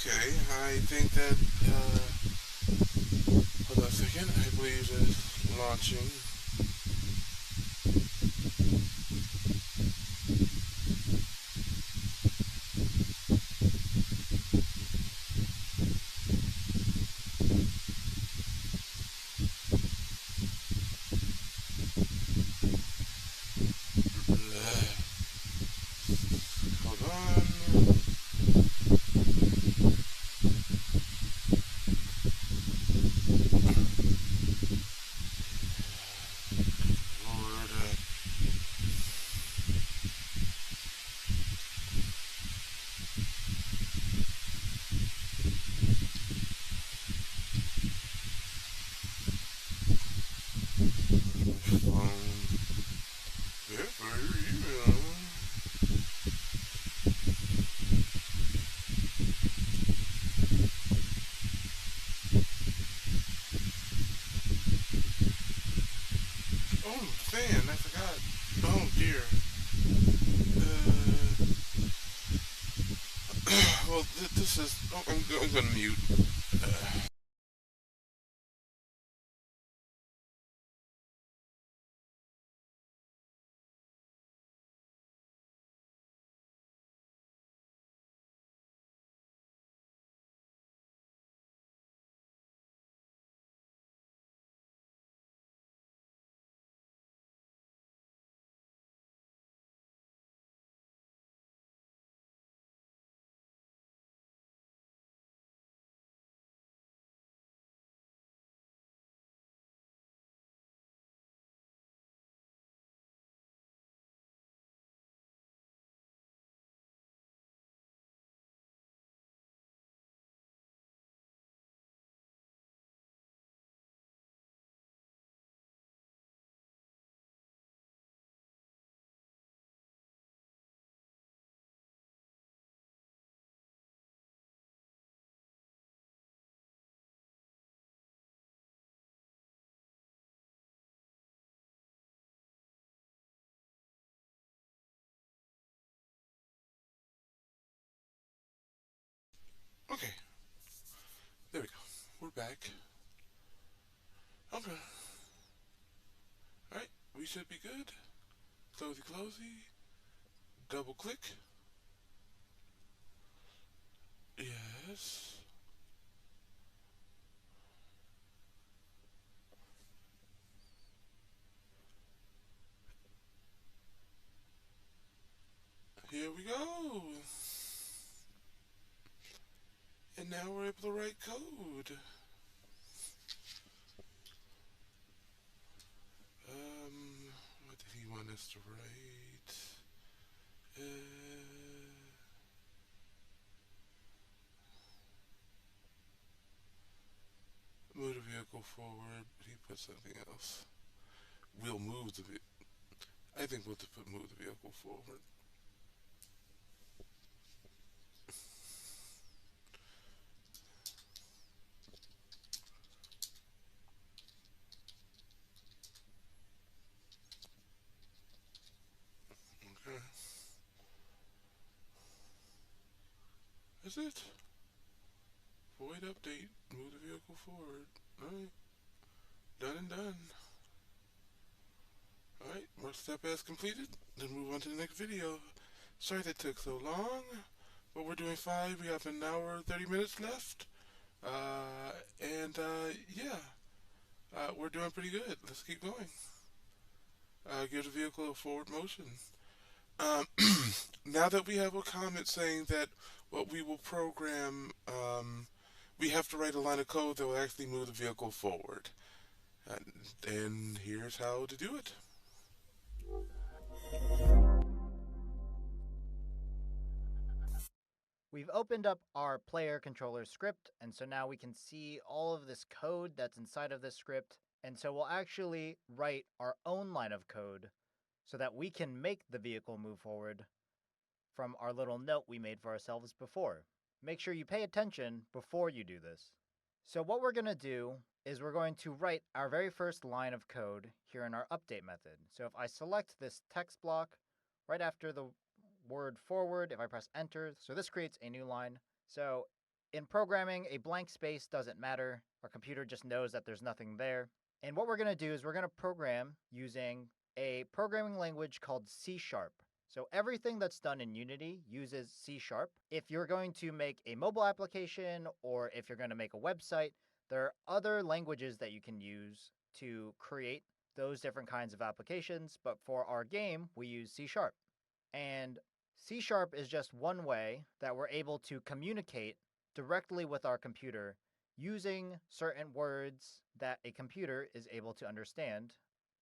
Okay, I think that, hold on a second, I believe it's launching. Hold on. Lord, phone. Yeah, very, Oh, fan, I forgot. Oh, dear. Well, this is. Oh, I'm gonna mute. Uh, okay, there we go. We're back. Okay. Alright, we should be good. Closey, closey. Double click. Yes. Here we go. And now we're able to write code. What did he want us to write? Uh, Move the vehicle forward, but he put something else. We'll move the vehicle. I think we'll just put move the vehicle forward. Okay. That's it. Void update. Move the vehicle forward. Alright. Done and done. Alright. First step as completed. Then move on to the next video. Sorry that took so long. But we're doing fine. We have an hour, 30 minutes left. Yeah. We're doing pretty good. Let's keep going. Give the vehicle a forward motion. Um, now that we have a comment saying that what we will program, we have to write a line of code that will actually move the vehicle forward. And here's how to do it. We've opened up our player controller script, and so now we can see all of this code that's inside of this script. And so we'll actually write our own line of code so that we can make the vehicle move forward from our little note we made for ourselves before. Make sure you pay attention before you do this. So what we're going to do is we're going to write our very first line of code here in our update method. So if I select this text block right after the word forward, if I press enter, so this creates a new line. So In programming, a blank space doesn't matter. Our computer just knows that there's nothing there. And what we're going to do is we're going to program using a programming language called C Sharp. So everything that's done in Unity uses C Sharp. If you're going to make a mobile application or if you're going to make a website, there are other languages that you can use to create those different kinds of applications. But for our game, we use C Sharp. And C Sharp is just one way that we're able to communicate directly with our computer using certain words that a computer is able to understand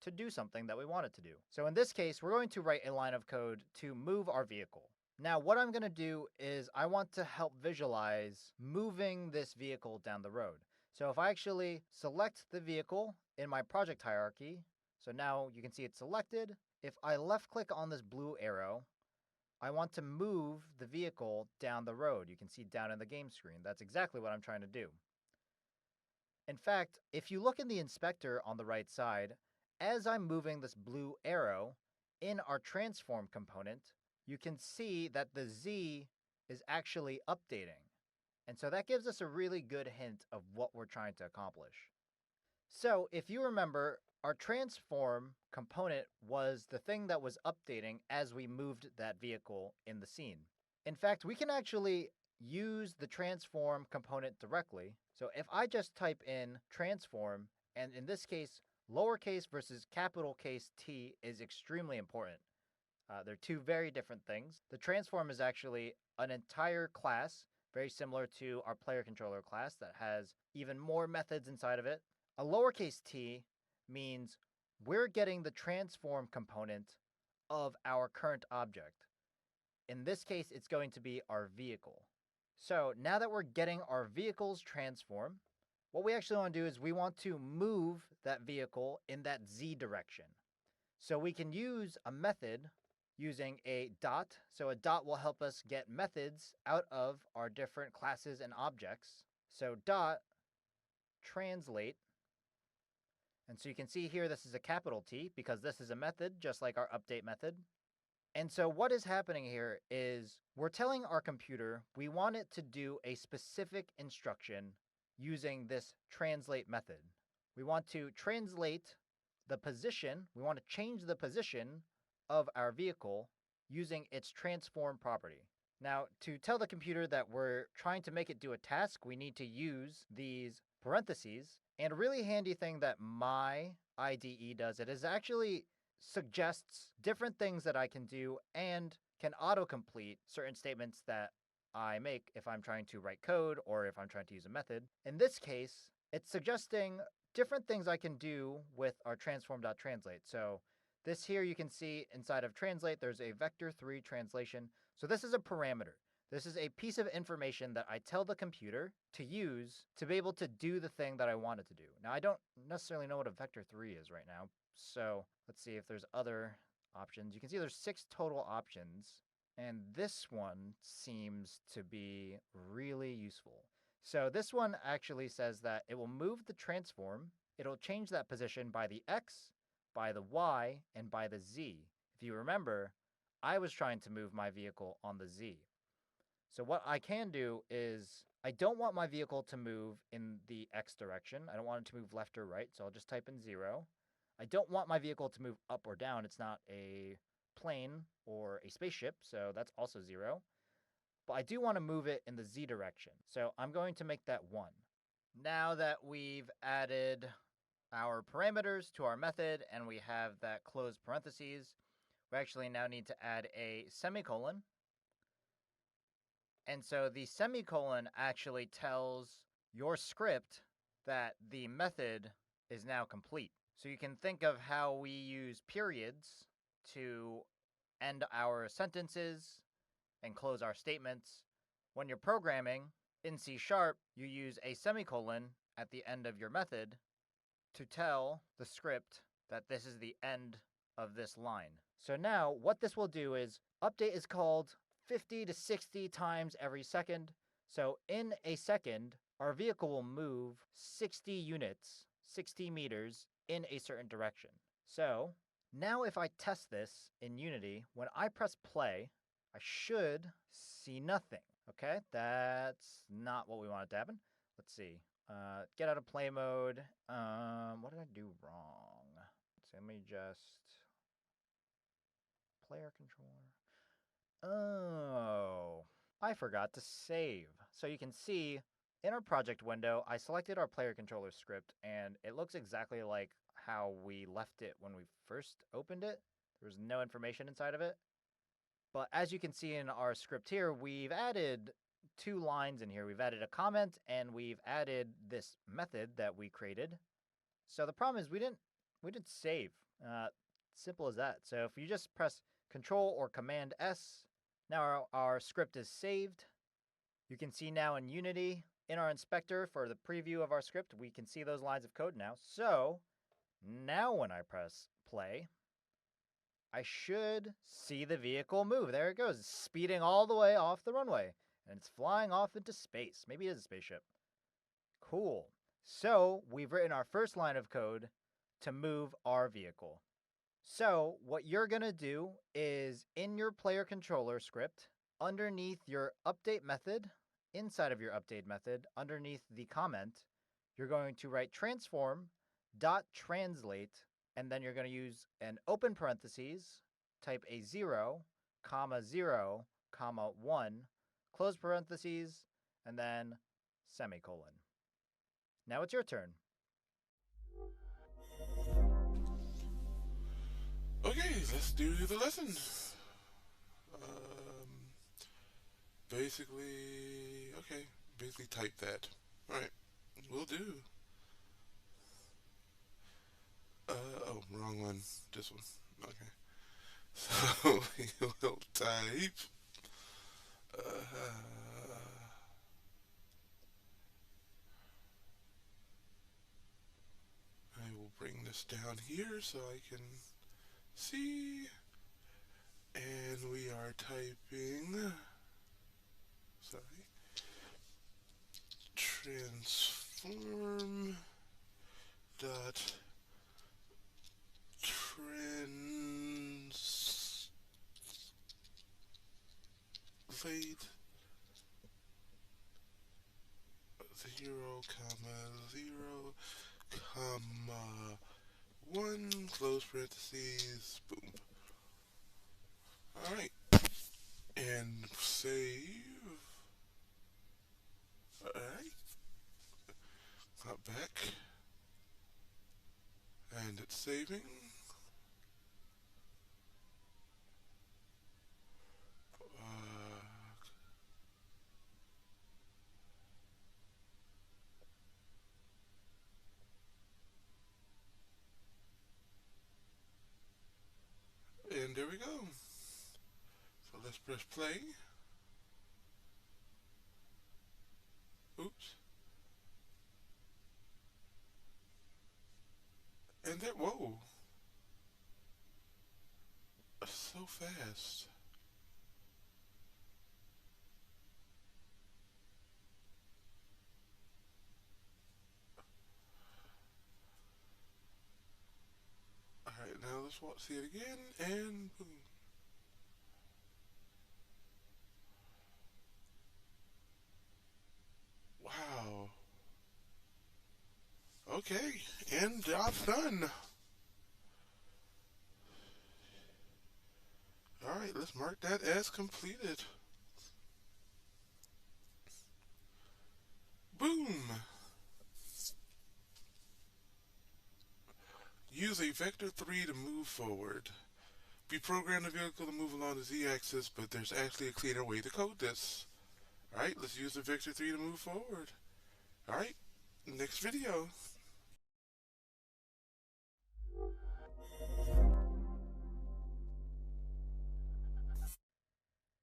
to do something that we want it to do. So in this case, we're going to write a line of code to move our vehicle. Now, what I'm going to do is I want to help visualize moving this vehicle down the road. So if I actually select the vehicle in my project hierarchy, so now you can see it's selected. If I left click on this blue arrow, I want to move the vehicle down the road. You can see down in the game screen. That's exactly what I'm trying to do. In fact, if you look in the inspector on the right side, as I'm moving this blue arrow in our transform component, you can see that the Z is actually updating. And so that gives us a really good hint of what we're trying to accomplish. So if you remember, our transform component was the thing that was updating as we moved that vehicle in the scene. In fact, we can actually use the transform component directly. So if I just type in transform, and in this case, lowercase versus capital case T is extremely important. They're two very different things. The transform is actually an entire class, very similar to our player controller class that has even more methods inside of it. A lowercase t means we're getting the transform component of our current object. In this case, it's going to be our vehicle. So now that we're getting our vehicle's transform, what we actually want to do is we want to move that vehicle in that z direction. So we can use a method using a dot. So a dot will help us get methods out of our different classes and objects. So dot translate. And so you can see here this is a capital T because this is a method just like our update method. And so what is happening here is we're telling our computer we want it to do a specific instruction using this translate method. We want to translate the position, we want to change the position of our vehicle using its transform property. Now, to tell the computer that we're trying to make it do a task, we need to use these parentheses. And a really handy thing that my IDE does, it is actually suggests different things that I can do and can autocomplete certain statements that I make if I'm trying to write code or if I'm trying to use a method. In this case, it's suggesting different things I can do with our transform.translate. So this here you can see inside of translate, there's a vector3 translation. So this is a parameter. This is a piece of information that I tell the computer to use to be able to do the thing that I want it to do. Now, I don't necessarily know what a vector3 is right now, so let's see if there's other options. You can see there's 6 total options, and this one seems to be really useful. So this one actually says that it will move the transform, it'll change that position by the x, by the y, and by the z. If you remember, I was trying to move my vehicle on the z. So what I can do is I don't want my vehicle to move in the x direction. I don't want it to move left or right, so I'll just type in 0. I don't want my vehicle to move up or down. It's not a plane or a spaceship, so that's also 0. But I do want to move it in the z direction, so I'm going to make that 1. Now that we've added our parameters to our method and we have that closed parentheses, we actually now need to add a semicolon. And so the semicolon actually tells your script that the method is now complete. So you can think of how we use periods to end our sentences and close our statements. When you're programming in C#, you use a semicolon at the end of your method to tell the script that this is the end of this line. So now what this will do is update is called 50 to 60 times every second. So in a second, our vehicle will move 60 units, 60 meters in a certain direction. So now if I test this in Unity, when I press play, I should see nothing. Okay, that's not what we wanted to happen. Let's see. Get out of play mode. What did I do wrong? So let me just player controller. Oh, I forgot to save. So you can see in our project window, I selected our player controller script, and it looks exactly like how we left it when we first opened it. There was no information inside of it. But as you can see in our script here, we've added 2 lines in here. We've added a comment and we've added this method that we created. So the problem is we didn't save. Simple as that. So if you just press Control or Command S, now our script is saved. You can see now in Unity, in our inspector for the preview of our script, we can see those lines of code now. So now when I press play, I should see the vehicle move. There it goes, speeding all the way off the runway. And it's flying off into space. Maybe it is a spaceship. Cool. So we've written our first line of code to move our vehicle. So what you're going to do is in your player controller script, underneath your update method, inside of your update method, underneath the comment, you're going to write transform dot translate, and then you're going to use an open parentheses, type a 0, comma 1, close parentheses, and then semicolon. Now it's your turn. Okay, let's do the lesson. Um, basically type that. Alright, we'll do. Oh, wrong one. This one. Okay. So we will type. I will bring this down here so I can see. And we are typing. Sorry. Transform dot translate 0, 1, close parentheses, boom. Alright, and save. Alright, hop back, and it's saving. And there we go. So let's press play. Oops. And there, whoa. So fast. Alright, now let's see it again, and boom. Wow. Okay, and job's done. Alright, let's mark that as completed. Boom! Use a vector 3 to move forward. We programmed the vehicle to move along the z-axis, but there's actually a cleaner way to code this. Alright, let's use the vector 3 to move forward. Alright, next video.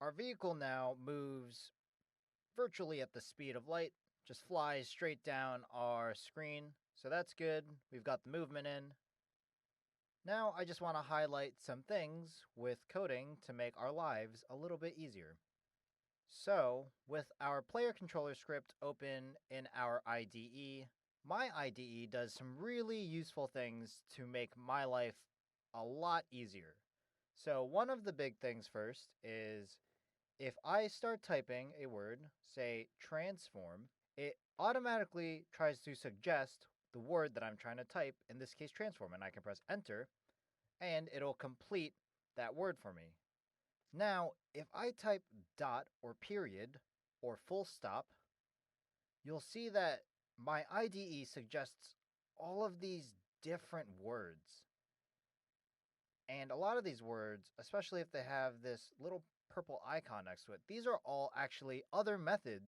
Our vehicle now moves virtually at the speed of light, just flies straight down our screen. So that's good. We've got the movement in. Now I just want to highlight some things with coding to make our lives a little bit easier. So, with our player controller script open in our IDE, my IDE does some really useful things to make my life a lot easier. So, one of the big things first is if I start typing a word, say transform, it automatically tries to suggest the word that I'm trying to type, in this case transform, and I can press enter and it'll complete that word for me. Now, if I type dot or period or full stop, you'll see that my IDE suggests all of these different words. And a lot of these words, especially if they have this little purple icon next to it, these are all actually other methods